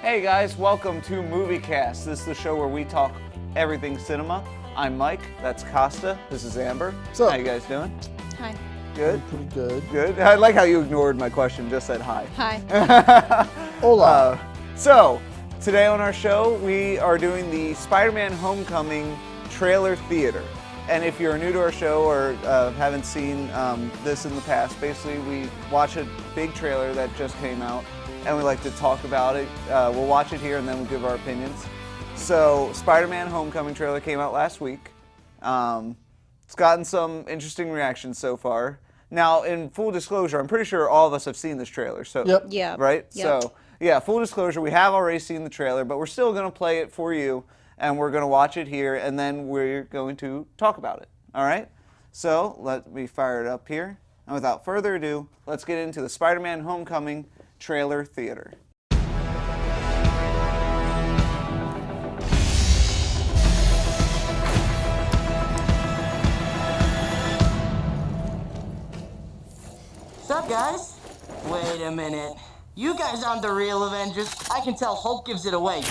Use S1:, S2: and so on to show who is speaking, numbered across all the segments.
S1: Hey guys, welcome to Movie.Cast. This is the show where we talk everything cinema. I'm Mike, that's Costa, this is Amber.
S2: What's up?
S1: How you guys doing?
S3: Hi.
S1: Good?
S2: Pretty good.
S1: Good? I like how you ignored my question, just said hi.
S3: Hi.
S2: Hola.
S1: So, today on our show, we are doing the Spider-Man Homecoming trailer theater. And if you're new to our show or haven't seen this in the past, basically we watch a big trailer that just came out and we like to talk about it. We'll watch it here and then we'll give our opinions. So, Spider-Man Homecoming trailer came out last week. It's gotten some interesting reactions so far. Now, in full disclosure, I'm pretty sure all of us have seen this trailer. So,
S2: Yep.
S3: Yeah.
S1: Right?
S3: Yep.
S1: So, yeah, full disclosure, we have already seen the trailer, but we're still going to play it for you, and we're going to watch it here, and then we're going to talk about it. All right? So, let me fire it up here. And without further ado, let's get into the Spider-Man Homecoming trailer theater.
S4: What's up, guys? Wait a minute. You guys aren't the real Avengers. I can tell Hulk gives it away.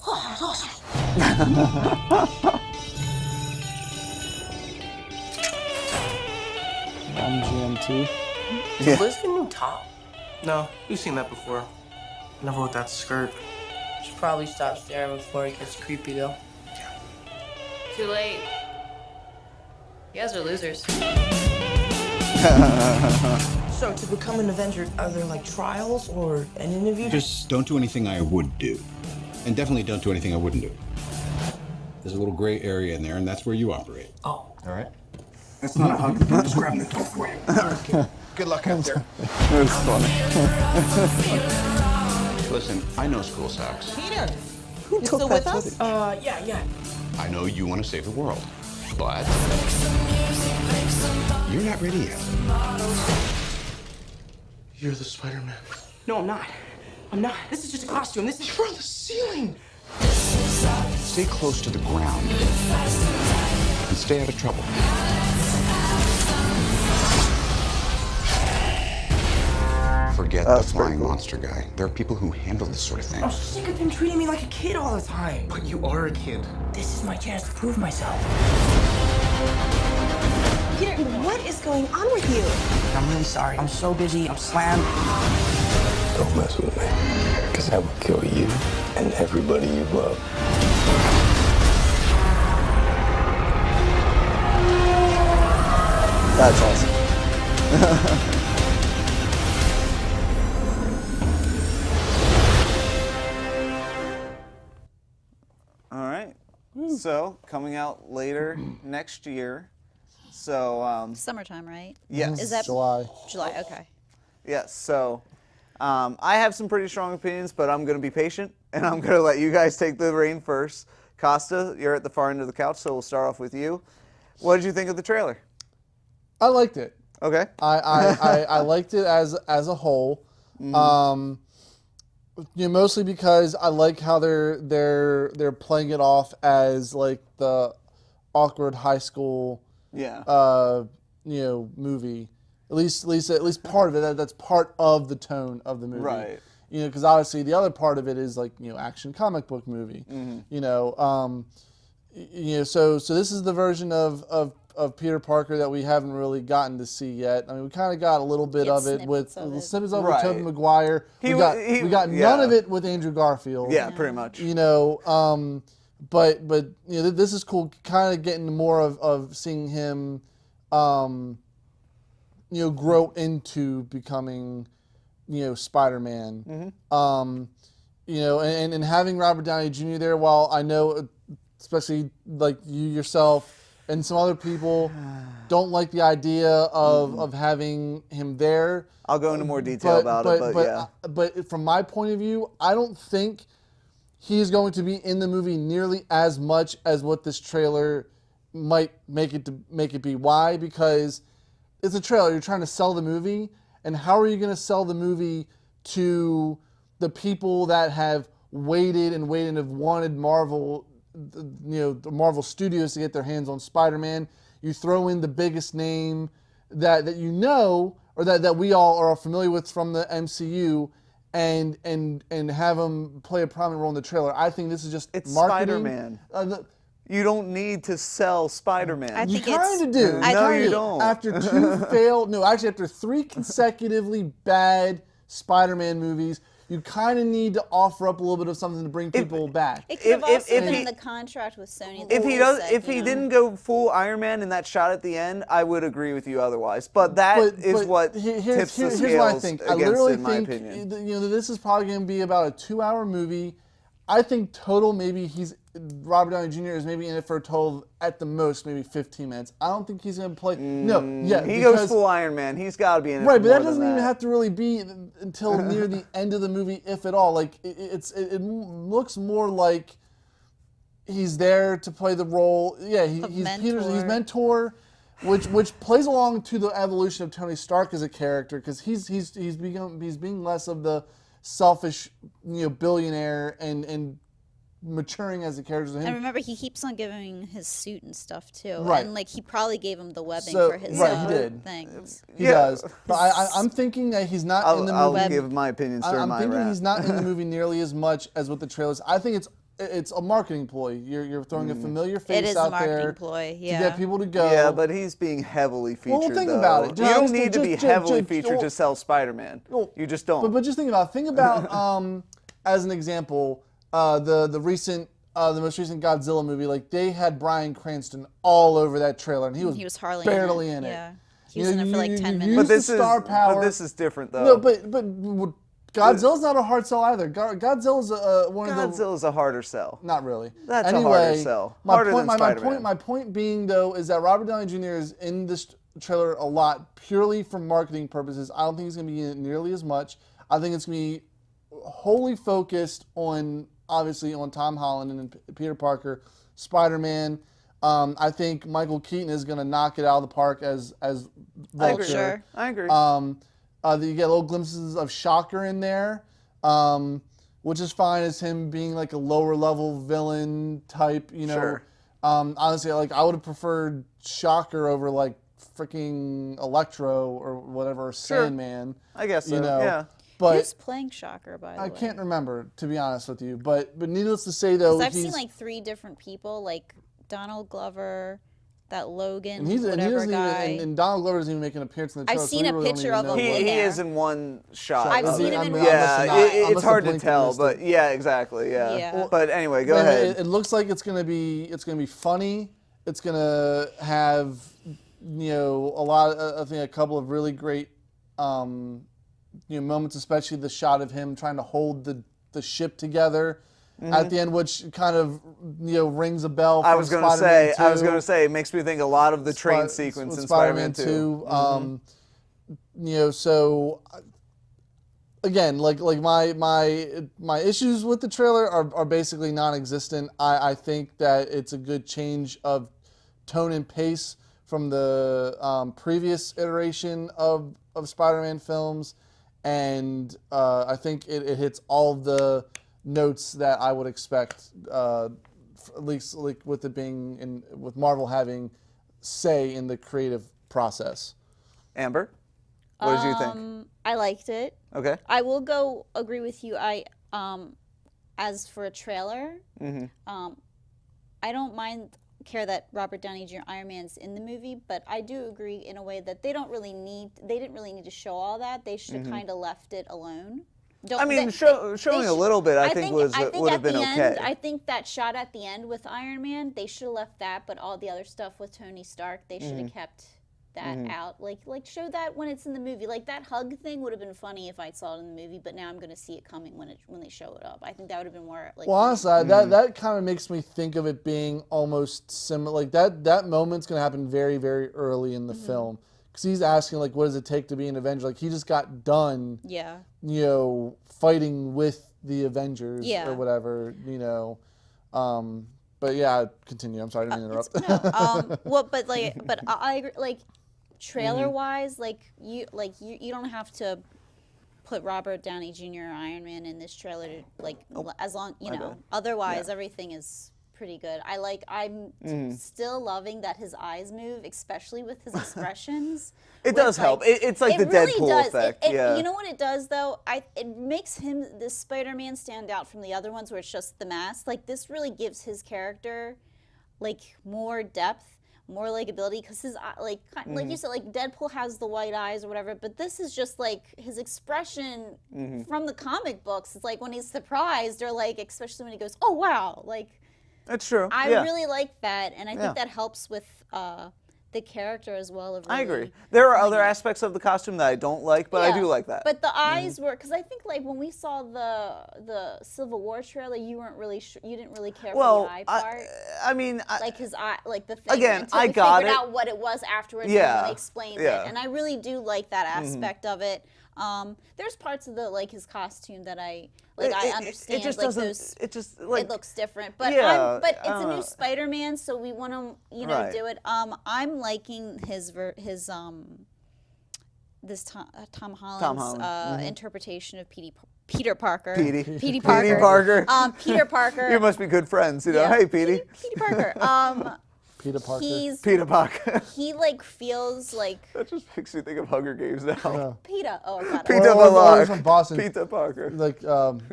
S4: Oh, that was awesome.
S2: I'm GMT.
S4: Is Liz the new top?
S5: No, you've seen that before. Never with that skirt.
S4: Should probably stop staring before it gets creepy, though.
S3: Too late. You guys are losers.
S6: So, to become an Avenger, are there like trials or an interview?
S7: Just don't do anything I would do. And definitely don't do anything I wouldn't do. There's a little gray area in there, and that's where you operate.
S6: Oh.
S7: All right? That's not a hug. I'm just grabbing the door for you. Good luck out there.
S1: It was funny.
S7: Listen, I know school sucks.
S6: Peter!
S2: Who
S6: You
S2: took
S6: still
S2: that
S6: with us?
S2: footage?
S6: Yeah.
S7: I know you want to save the world, but you're not ready yet.
S5: You're the Spider-Man.
S6: No, I'm not. I'm not. This is just a costume. This is.
S5: You're on the ceiling.
S7: Stay close to the ground and stay out of trouble. Forget the
S1: That's pretty
S7: flying
S1: cool.
S7: monster guy. There are people who handle this sort of thing.
S6: I'm sick of them treating me like a kid all the time.
S5: But you are a kid.
S6: This is my chance to prove myself.
S8: Peter, what is going on with you?
S6: I'm really sorry. I'm so busy. I'm slammed.
S9: Don't mess with me, because I will kill you and everybody you love.
S1: That's awesome. All right. So, coming out later next year. So,
S3: Summertime, right?
S1: yes.
S3: Is that
S2: July.
S3: July? Okay.
S1: Yes, so I have some pretty strong opinions, but I'm going to be patient, and I'm going to let you guys take the reign first. Costa, you're at the far end of the couch, so we'll start off with you. What did you think of the trailer?
S2: I liked it.
S1: Okay.
S2: I liked it as a whole. Mostly because I like how they're playing it off as like the awkward high school
S1: Yeah.
S2: movie. At least part of it. That's part of the tone of the movie.
S1: Right.
S2: Because obviously the other part of it is like action comic book movie. So this is the version of Peter Parker that we haven't really gotten to see yet. I mean, we kind of got a little bit
S3: Get
S2: of it with
S3: snippets of it.
S2: snippets of it with
S1: Right.
S2: Tobey Maguire.
S1: He
S2: We
S1: wa-
S2: got
S1: he-
S2: none
S1: yeah.
S2: of it with Andrew Garfield.
S1: Yeah, pretty much.
S2: But this is cool. Kind of getting more of seeing him, grow into becoming, Spider-Man. And having Robert Downey Jr. there. While I know, especially like you yourself and some other people, don't like the idea of having him there.
S1: I'll go into more detail about it, but yeah.
S2: But from my point of view, I don't think he's going to be in the movie nearly as much as what this trailer might make it be. Why? Because it's a trailer. You're trying to sell the movie, and how are you going to sell the movie to the people that have waited and have wanted Marvel, the Marvel Studios to get their hands on Spider-Man? You throw in the biggest name that you know, or that we all are familiar with from the MCU, and have him play a prominent role in the trailer. I think this is just
S1: It's
S2: marketing.
S1: Spider-Man. You don't need to sell Spider-Man.
S3: I
S2: You
S3: think it's-
S2: kind of do.
S1: No, you don't.
S2: After after 3 consecutively bad Spider-Man movies, you kind of need to offer up a little bit of something to bring people back.
S3: It could have
S1: If-
S3: also
S1: if
S3: been
S1: he-
S3: in the contract with Sony.
S1: If he
S3: that
S1: does,
S3: said,
S1: if
S3: you
S1: he
S3: know,
S1: didn't go full Iron Man in that shot at the end, I would agree with you otherwise. But that is what tips the
S2: here's what I
S1: scales
S2: think. I
S1: against,
S2: literally
S1: in my
S2: think
S1: opinion.
S2: this is probably going to be about a 2-hour movie. I think total maybe Robert Downey Jr. is maybe in it for a total of, at the most, maybe 15 minutes. I don't think he's going to play.
S1: He goes full Iron Man. He's got to be in it.
S2: Right,
S1: for
S2: but
S1: more
S2: that doesn't
S1: than
S2: even have to really be until near the end of the movie, if at all. Like it looks more like he's there to play the role. Yeah, he's Peter's mentor, which plays along to the evolution of Tony Stark as a character, because he's being less of the selfish, billionaire and maturing as a character.
S3: And remember, he keeps on giving his suit and stuff too,
S2: Right.
S3: and like he probably gave him the webbing
S2: So-
S3: for his
S2: right, he did.
S3: things.
S2: He does. But I'm thinking that he's not in the movie.
S1: I'll give my opinions during
S2: I'm
S1: my
S2: thinking
S1: rant.
S2: he's not in the movie nearly as much as what the trailers. I think it's a marketing ploy. You're throwing a familiar
S3: It
S2: face
S3: is a
S2: out
S3: marketing
S2: there
S3: ploy,
S2: to
S3: yeah.
S2: get people to go.
S1: Yeah, but he's being heavily featured.
S2: Well, think
S1: though.
S2: about it.
S1: You don't
S2: Just-
S1: need to be
S2: just-
S1: heavily
S2: just-
S1: featured to sell Spider-Man. You just don't.
S2: But just think about as an example, the most recent Godzilla movie. Like, they had Bryan Cranston all over that trailer, and he was
S3: hardly
S2: barely in it.
S3: Yeah, he was in it for like 10
S2: you
S3: minutes.
S1: But
S2: use the
S1: this is
S2: star power.
S1: but this is different though.
S2: No, but Godzilla's not a hard sell either. Godzilla's one of the.
S1: Godzilla's a harder sell.
S2: Not really.
S1: That's
S2: anyway,
S1: a harder sell. Harder than Spider-Man.
S2: My point being, though, is that Robert Downey Jr. is in this trailer a lot purely for marketing purposes. I don't think he's going to be in it nearly as much. I think it's going to be wholly focused on, obviously, on Tom Holland and Peter Parker, Spider-Man. I think Michael Keaton is going to knock it out of the park as Vulture.
S1: I agree.
S2: You get little glimpses of Shocker in there, which is fine as him being like a lower level villain type,
S1: Sure.
S2: Honestly, like I would have preferred Shocker over like freaking Electro or whatever, or Sandman.
S1: I guess so.
S2: You know?
S1: Yeah.
S2: But
S3: Who's playing Shocker, by the way?
S2: I can't remember, to be honest with you. But needless to say, though,
S3: 'Cause I've seen like 3 different people, like Donald Glover, that Logan, whatever guy.
S2: and Donald Glover doesn't even make an appearance in the
S3: I've
S2: trailer.
S3: seen
S2: so
S3: a
S2: we really
S3: picture
S2: don't
S3: of
S2: even
S3: him
S2: know.
S3: in
S1: He
S3: there.
S1: is in one shot.
S3: I've seen him in one
S1: Yeah,
S3: shot.
S1: it's hard to tell, but yeah, exactly. Yeah.
S3: Yeah.
S1: But anyway, go
S2: Man,
S1: ahead.
S2: It looks like it's gonna be funny. It's gonna have a couple of really great moments, especially the shot of him trying to hold the ship together at the end, which kind of rings a bell.
S1: I
S2: From
S1: was gonna
S2: Spider-Man
S1: say,
S2: 2.
S1: it makes me think a lot of the train sequence in Spider-Man 2.
S2: So again, like my issues with the trailer are basically non-existent. I think that it's a good change of tone and pace from the previous iteration of Spider-Man films, and I think it hits all the notes that I would expect, at least like with it being with Marvel having say in the creative process.
S1: Amber, what did you think?
S3: I liked it.
S1: Okay.
S3: I will agree with you. As for a trailer, I don't care that Robert Downey Jr. Iron Man's in the movie, but I do agree in a way that they didn't really need to show all that. They should have kind of left it alone.
S1: Showing a little bit, I think would have been okay.
S3: I think that shot at the end with Iron Man, they should have left that, but all the other stuff with Tony Stark, they should have kept that out. Like show that when it's in the movie. Like that hug thing would have been funny if I saw it in the movie, but now I'm going to see it coming when they show it up. I think that would have been more like.
S2: Well, honestly, that kind of makes me think of it being almost similar. Like that moment's going to happen very, very early in the film, because he's asking like, what does it take to be an Avenger? Like he just got done.
S3: Yeah.
S2: Fighting with the Avengers or whatever. But yeah, continue. I'm sorry, I didn't interrupt.
S3: But I agree. Like, trailer wise, you don't have to put Robert Downey Jr. Iron Man in this trailer to as long Otherwise, everything is pretty good. I'm still loving that his eyes move, especially with his expressions.
S1: It does help. It's like the
S3: really
S1: Deadpool
S3: does.
S1: effect. Yeah.
S3: You know what it does though? It makes this Spider-Man stand out from the other ones where it's just the mask. Like this really gives his character like more depth, more likability, because his like you said, like Deadpool has the white eyes or whatever, but this is just like his expression from the comic books. It's like when he's surprised, or like especially when he goes, "Oh wow!" Like
S1: that's true.
S3: I really like that, and I think that helps with the character as well. Of really
S1: I agree. There are other aspects of the costume that I don't like, but I do like that.
S3: But the eyes were, because I think like when we saw the Civil War trailer, you weren't really you didn't really care for the eye part.
S1: I mean,
S3: like his eye, like the thing.
S1: Again,
S3: until
S1: I
S3: we
S1: got
S3: figured
S1: it.
S3: out what it was afterwards when they explained it, and I really do like that aspect of it. There's parts of his costume that I understand.
S1: It just
S3: like
S1: doesn't.
S3: those,
S1: it just like
S3: it looks different, but but it's a new Spider-Man, so we want to do it. I'm liking his Tom Holland's interpretation of Peter Parker.
S1: Petey Parker.
S3: Peter Parker.
S1: You must be good friends, you know.
S3: Yeah.
S1: Hey, Petey.
S3: Petey Parker.
S2: Peter Parker.
S1: Peter Parker.
S3: He like feels like
S1: That just makes me think of Hunger Games now.
S3: Peter. Oh, I got it.
S1: Peter
S2: Or he's from Boston.
S1: Peter Parker.
S2: Like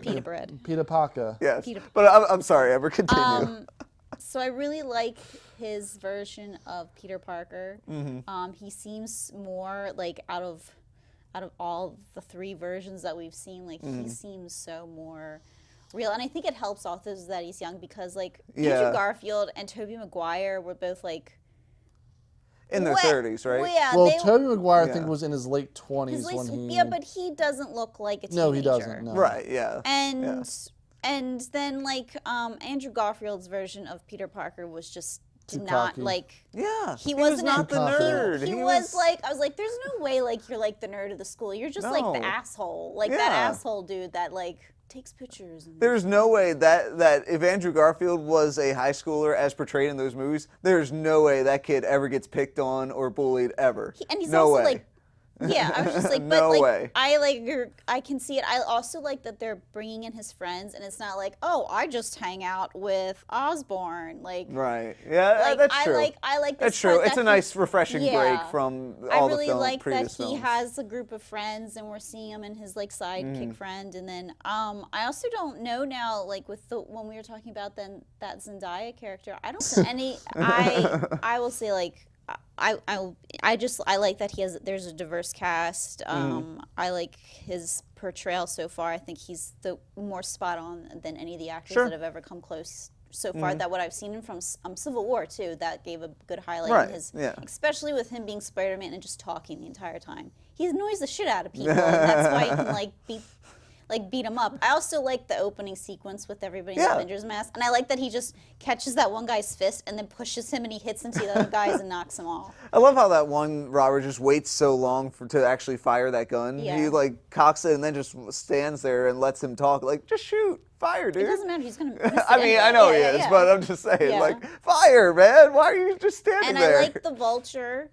S3: Pita bread.
S2: Peter Parker.
S1: Yes.
S3: Peter-
S1: But I'm sorry. Ever continue?
S3: So I really like his version of Peter Parker. He seems more like out of all the three versions that we've seen, like he seems so more real, and I think it helps authors that he's young, because like Andrew Garfield and Tobey Maguire were both like
S1: in their 30s, right?
S3: Well, yeah,
S2: Well, Tobey Maguire I think was in his late 20s
S3: his
S2: when he.
S3: yeah, but he doesn't look like a teenager.
S2: No, he doesn't. No.
S1: Right. Yeah.
S3: And then like Andrew Garfield's version of Peter Parker was just
S2: Too
S3: not
S2: cocky.
S3: like
S1: He
S3: wasn't
S1: was not the nerd.
S3: He was like, I was like, there's no way like you're like the nerd of the school. You're just like the asshole, like that asshole dude that like takes pictures. And
S1: There's no way that if Andrew Garfield was a high schooler as portrayed in those movies, there's no way that kid ever gets picked on or bullied ever.
S3: And he's
S1: no
S3: also
S1: way.
S3: like, yeah, I was just like,
S1: No
S3: but like,
S1: way.
S3: I can see it. I also like that they're bringing in his friends, and it's not like, oh, I just hang out with Osborn, like.
S1: Right. Yeah,
S3: Like,
S1: that's true.
S3: I like.
S1: That's
S3: this
S1: true.
S3: part
S1: It's
S3: that
S1: a nice, refreshing break from all
S3: I really
S1: the
S3: like
S1: previous
S3: that he
S1: films.
S3: has a group of friends, and we're seeing him and his like sidekick friend, and then I also don't know now, like with when we were talking about then that Zendaya character, I don't see any. I will say like. I like that there's a diverse cast. I like his portrayal so far. I think he's the more spot on than any of the actors that have ever come close so far. That what I've seen him from Civil War too, that gave a good highlight in his, especially with him being Spider-Man and just talking the entire time. He annoys the shit out of people, and that's why he can beat him up. I also like the opening sequence with everybody in the Avengers mask, and I like that he just catches that one guy's fist and then pushes him, and he hits into the other guys and knocks them off.
S1: I love how that one robber just waits so long to actually fire that gun.
S3: Yeah.
S1: He like cocks it and then just stands there and lets him talk. Like, just shoot, fire, dude.
S3: It doesn't matter. He's gonna. Miss it
S1: I mean,
S3: anyway.
S1: I know
S3: Yeah,
S1: he is,
S3: yeah.
S1: but I'm just saying,
S3: Yeah.
S1: like, fire, man. Why are you just standing
S3: And
S1: there?
S3: I like the Vulture.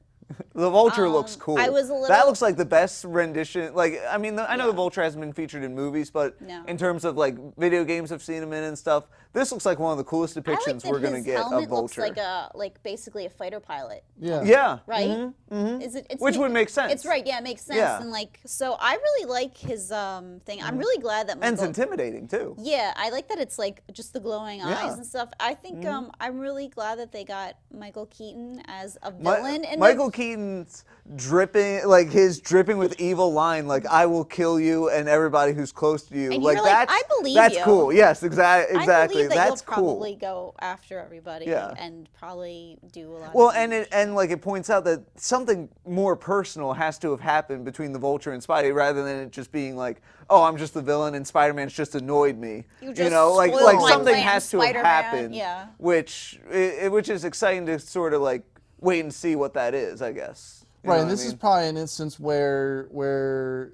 S1: The Vulture looks cool.
S3: I was a little-
S1: That looks like the best rendition. Like, I mean, I know the Vulture hasn't been featured in movies, but in terms of like video games I've seen him in and stuff, this looks like one of the coolest depictions we're gonna get of
S3: helmet
S1: Vulture.
S3: looks like basically a fighter pilot.
S2: Yeah.
S1: Yeah.
S3: Right? Is it? It's
S1: Which would make sense.
S3: It's right. Yeah, it makes sense.
S1: Yeah.
S3: And like, so I really like his thing. I'm really glad that.
S1: And it's
S3: Michael,
S1: intimidating too.
S3: Yeah, I like that it's like just the glowing
S1: Yeah.
S3: eyes and stuff. I think I'm really glad that they got Michael Keaton as a villain. And
S1: Michael Keaton's dripping with evil line, like "I will kill you and everybody who's close to you."
S3: And
S1: Like
S3: you're like,
S1: that's
S3: I believe
S1: that's
S3: you.
S1: cool. Yes, exactly.
S3: I believe that
S1: That's
S3: you'll
S1: cool.
S3: probably go after everybody and probably do a lot.
S1: Well,
S3: of
S1: and it points out that something more personal has to have happened between the Vulture and Spidey, rather than it just being like, "Oh, I'm just the villain and Spider-Man's just annoyed me."
S3: You just
S1: like
S3: spoiled my
S1: something
S3: plan,
S1: has to
S3: Spider-Man.
S1: have happened.
S3: Yeah.
S1: Which is exciting to sort of like wait and see what that is, I guess. You
S2: Right,
S1: know
S2: and
S1: what
S2: this
S1: I
S2: is
S1: mean?
S2: probably an instance where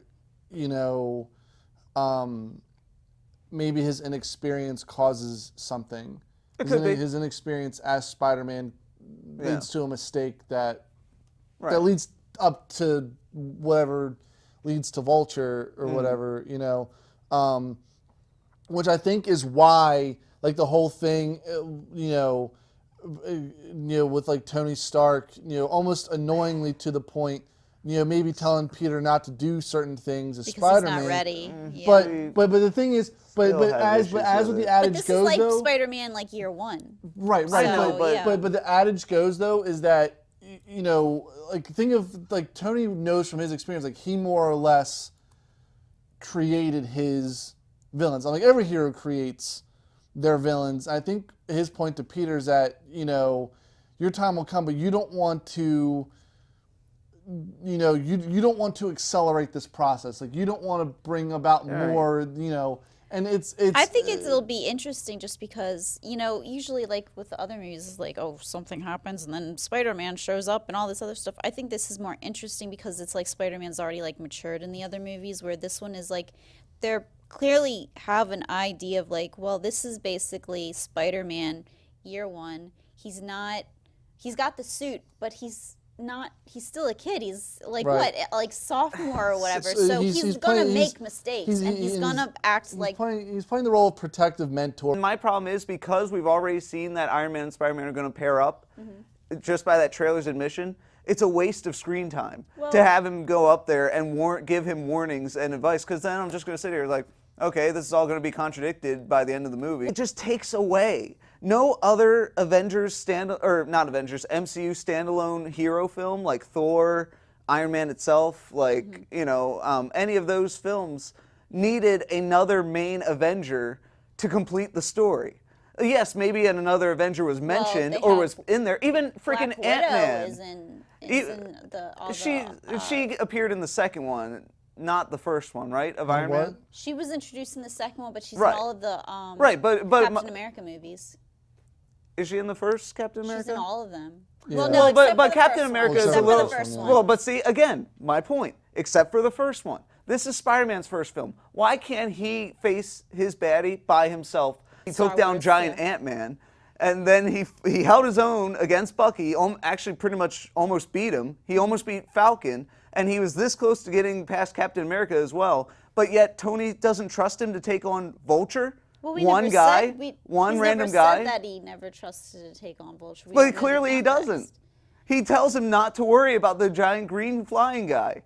S2: maybe his inexperience causes something.
S1: could be.
S2: His inexperience as Spider-Man leads to a mistake that
S1: Right.
S2: that leads up to whatever leads to Vulture or whatever, which I think is why like the whole thing, with like Tony Stark, almost annoyingly to the point, maybe telling Peter not to do certain things as
S3: Because
S2: Spider-Man.
S3: he's not ready.
S2: But the thing is, but as
S1: with
S2: what the
S1: it.
S2: adage
S3: But this
S2: goes
S3: is like
S2: though,
S3: Spider-Man like year one.
S2: right.
S3: So,
S2: But the adage goes though is that like think of like Tony knows from his experience, like he more or less created his villains. Like every hero creates their villains. I think his point to Peter is that your time will come, but you don't want to. You don't want to accelerate this process. Like you don't want to bring about more. And it's.
S3: I think it'll be interesting just because usually like with the other movies, it's like something happens and then Spider-Man shows up and all this other stuff. I think this is more interesting because it's like Spider-Man's already like matured in the other movies, where this one is like they're clearly have an idea of like, well, this is basically Spider-Man year one. He's got the suit, but he's still a kid. He's like
S2: right.
S3: like sophomore or whatever.
S2: So
S3: So he's gonna make mistakes and he's gonna act like
S2: he's playing the role of protective mentor.
S1: My problem is because we've already seen that Iron Man and Spider-Man are going to pair up, just by that trailer's admission, it's a waste of screen time to have him go up there and give him warnings and advice, because then I'm just going to sit here like, okay, this is all going to be contradicted by the end of the movie. It just takes away. No other MCU standalone hero film like Thor, Iron Man itself, like, any of those films needed another main Avenger to complete the story. Yes, maybe another Avenger was mentioned or was in there. Even freaking Ant-Man. She appeared in the second one, not the first one, right? Of Iron Man?
S3: She was introduced in the second one, but she's in all of the Captain America movies.
S1: Is she in the first Captain America?
S3: She's in all of them.
S2: Yeah.
S3: Well, no,
S1: but Captain America is a little.
S3: One.
S1: Well, but see, again, my point. Except for the first one, this is Spider-Man's first film. Why can't he face his baddie by himself? He took down giant Ant-Man, and then he held his own against Bucky. Actually, pretty much almost beat him. He almost beat Falcon, and he was this close to getting past Captain America as well. But yet Tony doesn't trust him to take on Vulture.
S3: Well,
S1: one random guy.
S3: Said that he never trusted to take on Vulture.
S1: But clearly he doesn't. He tells him not to worry about the giant green flying guy.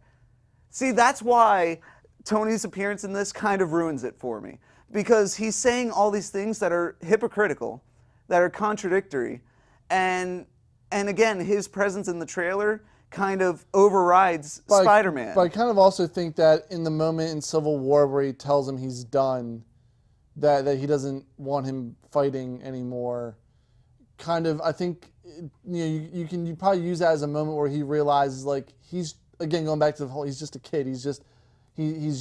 S1: See, that's why Tony's appearance in this kind of ruins it for me. Because he's saying all these things that are hypocritical, that are contradictory. And again, his presence in the trailer kind of overrides Spider-Man.
S2: But I kind of also think that in the moment in Civil War where he tells him he's done, that he doesn't want him fighting anymore, kind of, I think, you probably use that as a moment where he realizes, like, he's, again, going back to the whole, he's just a kid, he's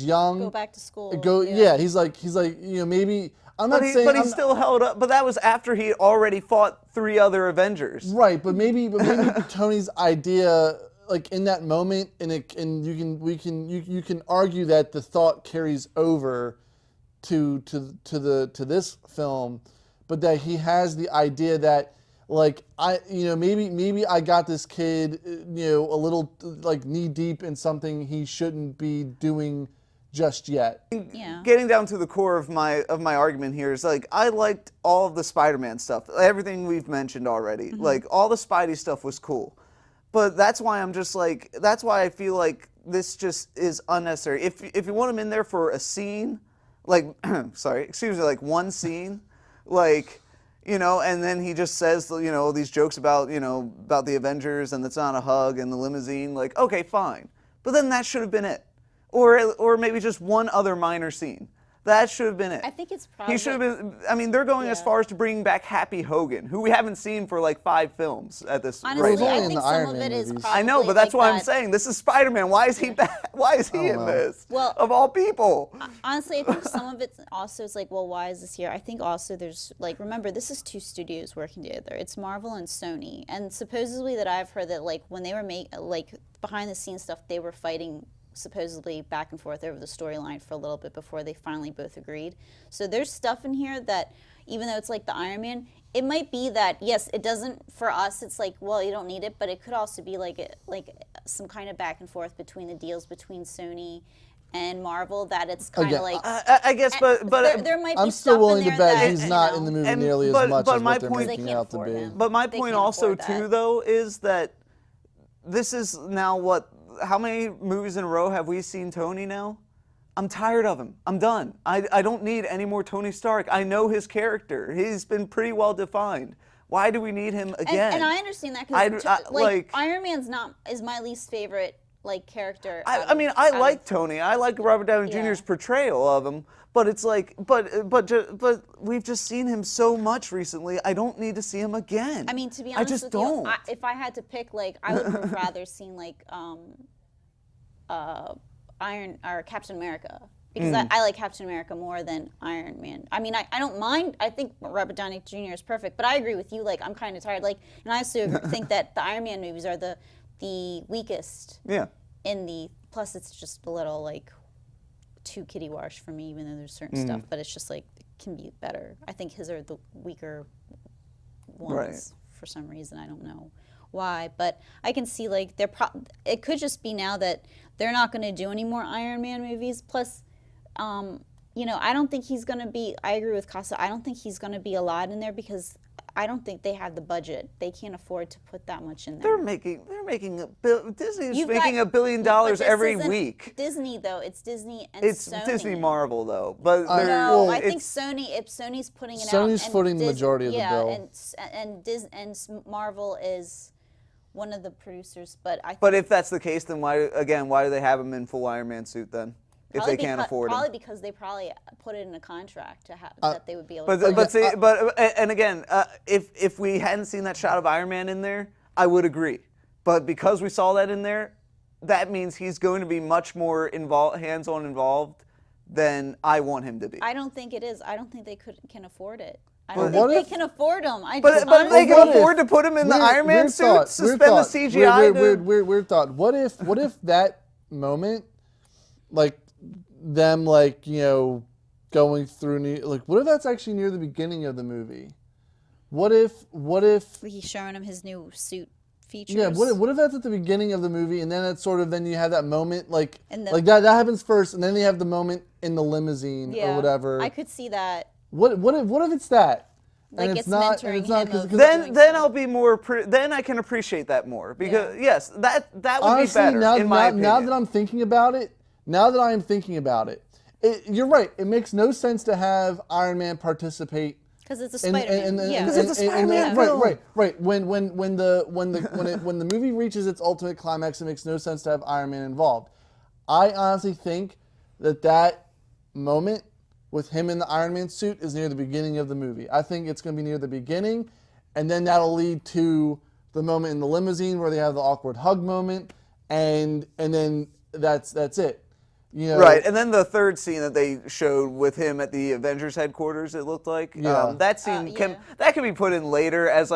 S2: young.
S3: Go back to school.
S2: He's like, maybe, I'm not saying.
S1: But he still held up, but that was after he already fought 3 other Avengers.
S2: Right, but maybe Tony's idea, like, in that moment, and you can argue that the thought carries over to this film, but that he has the idea that, like, maybe I got this kid a little like knee deep in something he shouldn't be doing just yet.
S3: Yeah.
S1: Getting down to the core of my argument here is, like, I liked all of the Spider-Man stuff, everything we've mentioned already. Like, all the Spidey stuff was cool. But that's why I feel like this just is unnecessary. If you want him in there for a scene, like, like one scene, like, and then he just says, these jokes about the Avengers, and it's not a hug, and the limousine, like, okay, fine. But then that should have been it. Or maybe just one other minor scene. That should have been it.
S3: I think it's probably...
S1: He should have been... I mean, they're going as far as to bring back Happy Hogan, who we haven't seen for like 5 films at this rate.
S3: Honestly, I think some of it is probably...
S1: I know, but that's why I'm saying this is Spider-Man. Why is he back? Why is he in this?
S3: Well,
S1: of all people.
S3: Honestly, I think some of it also is like, well, why is this here? I think also there's, like, remember, this is 2 studios working together. It's Marvel and Sony. And supposedly that I've heard that, like, when they were behind the scenes stuff, they were fighting supposedly back and forth over the storyline for a little bit before they finally both agreed. So there's stuff in here that, even though it's like the Iron Man, it might be that, yes, it doesn't, for us, it's like, well, you don't need it, but it could also be like some kind of back and forth between the deals between Sony and Marvel that it's kind of like.
S1: I guess, but
S3: there might be
S2: I'm still
S3: stuff
S2: willing
S3: in
S2: to
S3: there
S2: bet
S3: that,
S2: he's
S3: you
S2: not
S3: know,
S2: in the movie
S1: and-
S2: nearly
S1: but-
S2: as much
S1: but
S2: as
S1: my
S2: what they're
S1: point-
S2: making
S3: They can't
S2: out to
S3: afford
S2: be.
S3: him.
S1: But my
S3: They
S1: point
S3: can't
S1: also
S3: afford that.
S1: too though is that this is now what? How many movies in a row have we seen Tony now? I'm tired of him. I'm done. I don't need any more Tony Stark. I know his character. He's been pretty well defined. Why do we need him again?
S3: And I understand that
S1: I-
S3: because
S1: like-
S3: Iron Man's is my least favorite character.
S1: I mean, I like Tony. I like Robert Downey
S3: Yeah.
S1: Jr.'s portrayal of him, but it's like, but we've just seen him so much recently. I don't need to see him again.
S3: I mean, to be
S1: I
S3: honest
S1: just
S3: with
S1: don't.
S3: you, if I had to pick, I would have rather seen Iron or Captain America because I like Captain America more than Iron Man. I mean, I don't mind. I think Robert Downey Jr. is perfect, but I agree with you. I'm kind of tired. And I also think that the Iron Man movies are the weakest.
S1: Yeah.
S3: Plus it's just a little too kiddie wash for me, even though there's certain stuff, but it's just it can be better. I think his are the weaker ones for some reason. I don't know why, but I can see it could just be now that they're not going to do any more Iron Man movies. Plus, I don't think he's going to be. I agree with Casa. I don't think he's going to be a lot in there because I don't think they have the budget. They can't afford to put that much in there.
S1: They're making Disney's
S3: You've
S1: making
S3: got-
S1: $1 billion
S3: but this
S1: every
S3: isn't
S1: week.
S3: Disney though, it's Disney and
S1: It's
S3: Sony.
S1: Disney Marvel though, but
S3: No,
S2: Well,
S3: I think
S1: it's-
S3: Sony. If Sony's putting it out,
S2: Sony's
S3: and
S2: footing the majority of the bill.
S3: and Marvel is one of the producers. But I.
S1: But if that's the case, then why do they have him in full Iron Man suit then? If they can't afford him.
S3: Probably because they probably put it in a contract to have that they would be able to.
S1: And again, if we hadn't seen that shot of Iron Man in there, I would agree. But because we saw that in there, that means he's going to be much more hands-on involved than I want him to be.
S3: I don't think it is. I don't think they can afford it. I
S2: But
S3: don't
S2: what
S3: think
S2: if-
S3: they can afford him.
S1: But if they can afford to put him in the Iron Man suit, suspend the CGI.
S2: Weird thought. What if that moment, them going through what if that's actually near the beginning of the movie? What if
S3: he's showing him his new suit features?
S2: yeah, what if that's at the beginning of the movie and then it's sort of then you have that moment
S3: And
S2: that happens first and then you have the moment in the limousine or whatever.
S3: I could see that.
S2: What if it's that? And
S3: It's mentoring him of-
S1: Then I'll be more. Then I can appreciate that more because yes, that would
S2: honestly,
S1: be better in my opinion.
S2: Now that I'm thinking about it, you're right. It makes no sense to have Iron Man participate
S3: Because it's a Spider-Man.
S1: Because it's a Spider-Man film.
S2: Right. When the movie reaches its ultimate climax, it makes no sense to have Iron Man involved. I honestly think that moment with him in the Iron Man suit is near the beginning of the movie. I think it's going to be near the beginning, and then that'll lead to the moment in the limousine where they have the awkward hug moment, and then that's it.
S1: Right, and then the third scene that they showed with him at the Avengers headquarters, it looked like that scene can be put in later as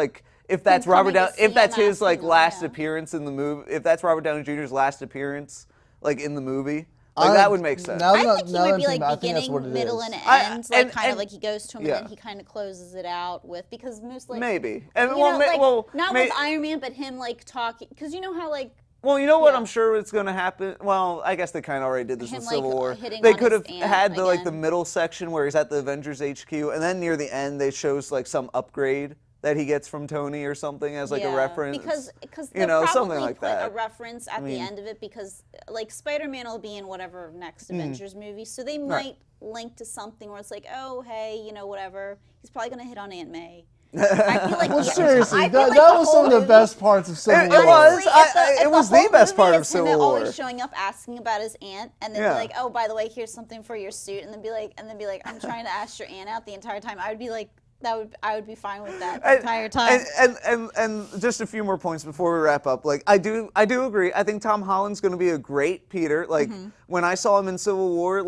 S1: if that's Robert Downey, if that's his last appearance in the movie, if that's Robert Downey Jr.'s last appearance in the movie, that would make sense.
S3: I think he might be beginning, middle, and end, like he goes to him and then he kind of closes it out with because most
S1: maybe
S3: and not with Iron Man, but him talking because you know how
S1: Well, you know what I'm sure is going to happen? Well, I guess they kind of already did this with Civil War. They could have had the middle section where he's at the Avengers HQ, and then near the end they shows some upgrade that he gets from Tony or something as a reference.
S3: Because
S1: they'll
S3: something
S1: probably
S3: put
S1: that.
S3: a reference at the end of it because Spider-Man will be in whatever next Avengers movie, so they might link to something where it's oh hey whatever he's probably gonna hit on Aunt May. I feel like
S2: seriously, that was some of the best parts of Civil War.
S1: It was. It was the best part of Civil War.
S3: Always showing up, asking about his aunt, and then be like, "Oh, by the way, here's something for your suit," and then be like, "I'm trying to ask your aunt out the entire time." I would be like, I would be fine with that the entire time.
S1: And just a few more points before we wrap up. I do agree. I think Tom Holland's going to be a great Peter. When I saw him in Civil War,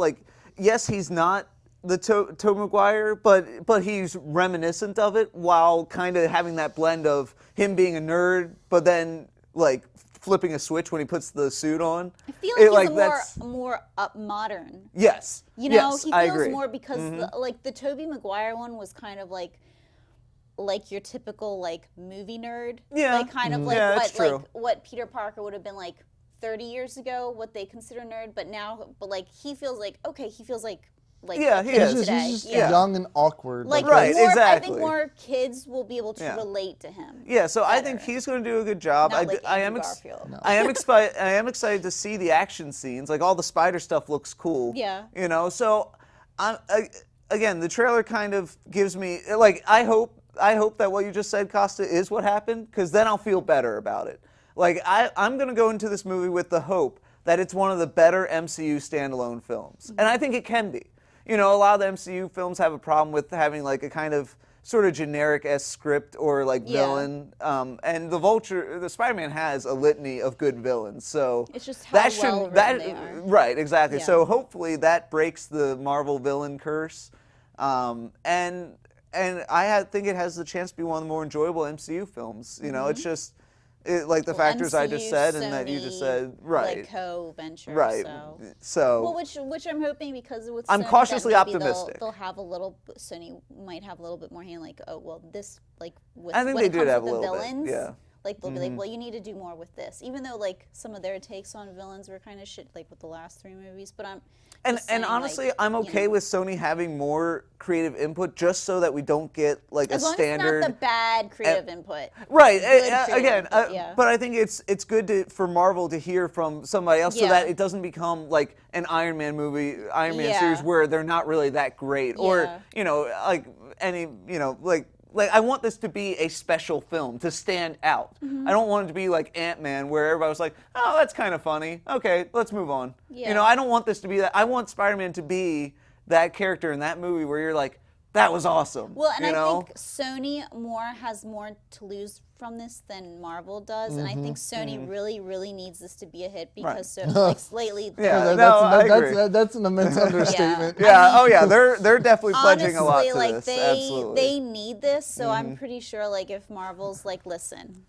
S1: yes, he's not the Tobey Maguire, but he's reminiscent of it while kind of having that blend of him being a nerd, but then flipping a switch when he puts the suit on.
S3: I feel like he's more modern.
S1: Yes.
S3: He
S1: I
S3: feels
S1: agree.
S3: more because the Tobey Maguire one was kind of like your typical movie nerd.
S1: Yeah.
S3: Kind of
S1: it's true.
S3: what Peter Parker would have been 30 years ago what they consider nerd, but like he feels like
S1: Yeah,
S3: a
S1: he
S3: kid
S1: is.
S2: He's
S3: today.
S2: just
S3: yeah.
S2: young and awkward.
S3: Like
S1: Right,
S3: more, I
S1: exactly.
S3: think more kids will be able to
S1: Yeah.
S3: relate to him.
S1: Yeah, so I
S3: better.
S1: think he's going to do a good job.
S3: Not like
S1: I am
S3: Andrew Garfield.
S1: I am excited to see the action scenes. Like all the spider stuff looks cool.
S3: Yeah.
S1: You know, so again, the trailer kind of gives me like I hope that what you just said, Costa, is what happened, because then I'll feel better about it. Like I'm going to go into this movie with the hope that it's one of the better MCU standalone films, and I think it can be. You know, a lot of the MCU films have a problem with having like a kind of sort of generic-esque script or like villain, and the Spider-Man has a litany of good villains. So
S3: It's just how
S1: that
S3: well
S1: shouldn't
S3: written they are.
S1: right, exactly.
S3: Yeah.
S1: So hopefully that breaks the Marvel villain curse, and I think it has the chance to be one of the more enjoyable MCU films. You know, it's just. Like the factors I just
S3: MCU,
S1: said and that you just said, right?
S3: Like co-venture,
S1: Right. So.
S3: Well, which I'm hoping, because with
S1: I'm
S3: Sony,
S1: cautiously
S3: that maybe
S1: optimistic.
S3: They'll have a little. Sony might have a little bit more hand, like, oh well, this like with
S1: I think
S3: when
S1: they
S3: it
S1: did
S3: comes
S1: have
S3: with
S1: a
S3: the
S1: little bit,
S3: villains,
S1: yeah.
S3: like they'll be like, well, you need to do more with this, even though like some of their takes on villains were kind of shit, like with the last 3 movies. But I'm just saying,
S1: honestly,
S3: like,
S1: I'm okay with Sony having more creative input, just so that we don't get like
S3: as
S1: a
S3: long
S1: standard.
S3: as it's not the bad creative input.
S1: Right.
S3: Good creative
S1: Again,
S3: input, yeah.
S1: but I think it's good for Marvel to hear from somebody else, so
S3: Yeah.
S1: that it doesn't become like an Iron Man movie, Iron Man
S3: Yeah.
S1: series where they're not really that great, or
S3: Yeah.
S1: you know, like any, you know, like I want this to be a special film to stand out.
S3: Mm-hmm.
S1: I don't want it to be like Ant-Man where everybody was like, oh, that's kind of funny. Okay, let's move on.
S3: Yeah.
S1: You know, I don't want this to be that. I want Spider-Man to be that character in that movie where you're like, that was awesome.
S3: Well, and
S1: you know?
S3: think Sony has more to lose from this than Marvel does, and I think Sony really, really needs this to be a hit, because like lately,
S1: Yeah.
S2: That's an immense understatement.
S1: Yeah. Oh yeah. They're definitely pledging a lot
S3: honestly,
S1: to
S3: like
S1: this.
S3: they
S1: Absolutely.
S3: need this. So I'm pretty sure, like, if Marvel's like, listen,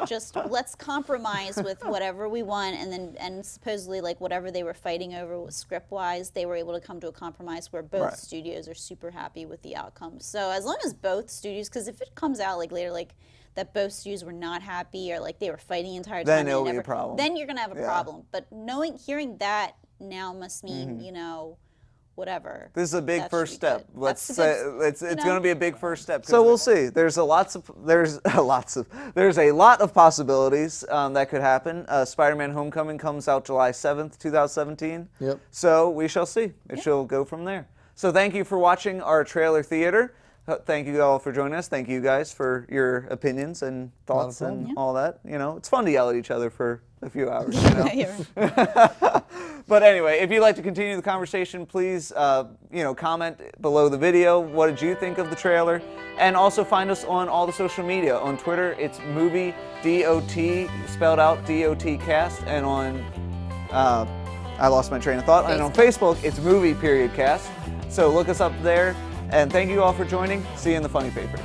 S3: just let's compromise with whatever we want, and supposedly like whatever they were fighting over script wise, they were able to come to a compromise where both
S1: Right.
S3: studios are super happy with the outcome. So as long as both studios, because if it comes out like later, like that both studios were not happy, or like they were fighting the entire time,
S1: Then
S3: and it
S1: it'll be a
S3: never-
S1: problem.
S3: Then you're gonna have a
S1: Yeah.
S3: problem. But hearing that now must mean you know, whatever.
S1: This is a big
S3: That
S1: first
S3: should be
S1: step.
S3: good.
S1: Let's
S3: That's
S1: say
S3: a good-
S1: it's
S3: you know?
S1: going to be a big first step. So we'll see. There's a lot of possibilities that could happen. Spider-Man: Homecoming comes out July 7th, 2017.
S2: Yep.
S1: So we shall see. It shall go from there. So thank you for watching our trailer theater. Thank you all for joining us. Thank you guys for your opinions and thoughts and all that. You know, it's fun to yell at each other for a few hours. You know?
S3: Yeah.
S1: But anyway, if you'd like to continue the conversation, please, comment below the video. What did you think of the trailer? And also find us on all the social media. On Twitter, it's Movie.Dot, spelled out Movie.Cast, and on I lost my train of thought. And on Facebook, it's Movie.Cast. So look us up there. And thank you all for joining. See you in the funny papers.